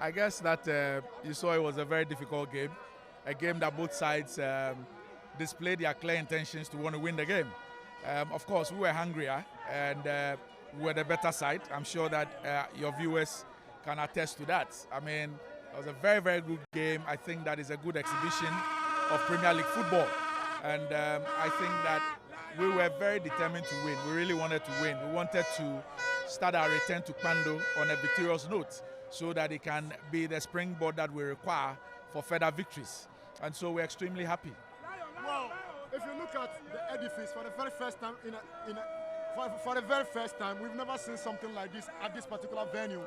I guess that you saw it was a very difficult game, a game that both sides displayed their clear intentions to want to win the game. Of course, we were hungrier and we were the better side. I'm sure that your viewers can attest to that. I mean, it was a very, very good game. I think that is a good exhibition of Premier League football. And I think that we were very determined to win. We really wanted to win. We wanted to start our return to Kpando on a victorious note so that it can be the springboard that we require for further victories. And so we're extremely happy. Well, if you look at the edifice for the very first time, for the very first time, we've never seen something like this at this particular venue.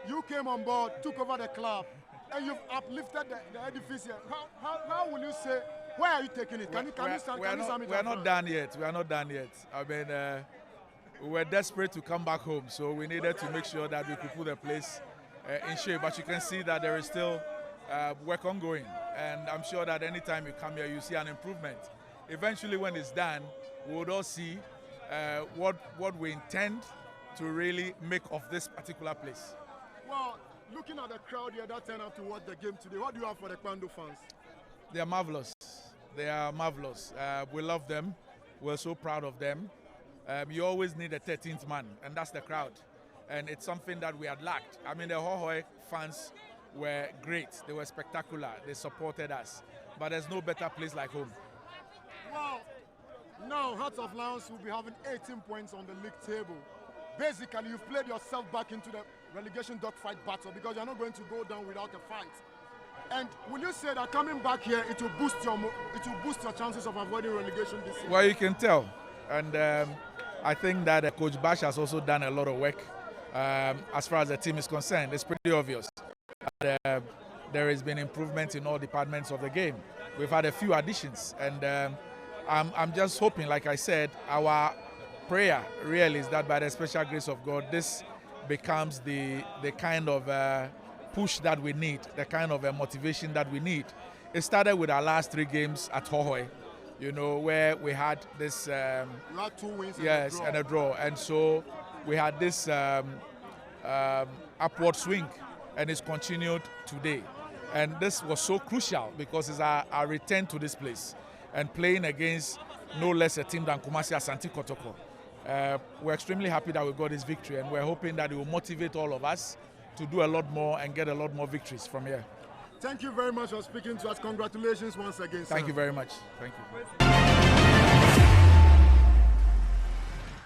You came on board, took over the club, and you've uplifted the edifice here. How will you say, where are you taking it? We're not done yet. We are not done yet. I mean, we were desperate to come back home, so we needed to make sure that we could put the place in shape. But you can see that there is still work ongoing, and I'm sure that anytime you come here, you see an improvement. Eventually, when it's done, we would all see what we intend to really make of this particular place. Well, looking at the crowd here that turned out to watch the game today, what do you have for the Kpando fans? They are marvelous. They are marvelous. We love them. We're so proud of them. You always need a 13th man, and that's the crowd. And it's something that we had lacked. I mean, the Hohoe fans were great. They were spectacular. They supported us. But there's no better place like home. Well, now Hearts of Lions will be having 18 points on the league table. Basically, you've played yourself back into the relegation dogfight battle because you're not going to go down without a fight. And will you say that coming back here, it will boost your chances of avoiding relegation this season? Well, you can tell. And I think that Coach Bash has also done a lot of work as far as the team is concerned. It's pretty obvious that there has been improvement in all departments of the game. We've had a few additions, and I'm just hoping, like I said, our prayer really is that by the special grace of God, this becomes the kind of push that we need, the kind of motivation that we need. It started with our last 3 games at Hohoe, you know, where we had this last 2 wins and a draw. And so we had this upward swing, and it's continued today. And this was so crucial because it's our return to this place and playing against no less a team than Kumasi Asante Kotoko. We're extremely happy that we got this victory, and we're hoping that it will motivate all of us to do a lot more and get a lot more victories from here. Thank you very much for speaking to us. Congratulations once again, sir. Thank you very much. Thank you.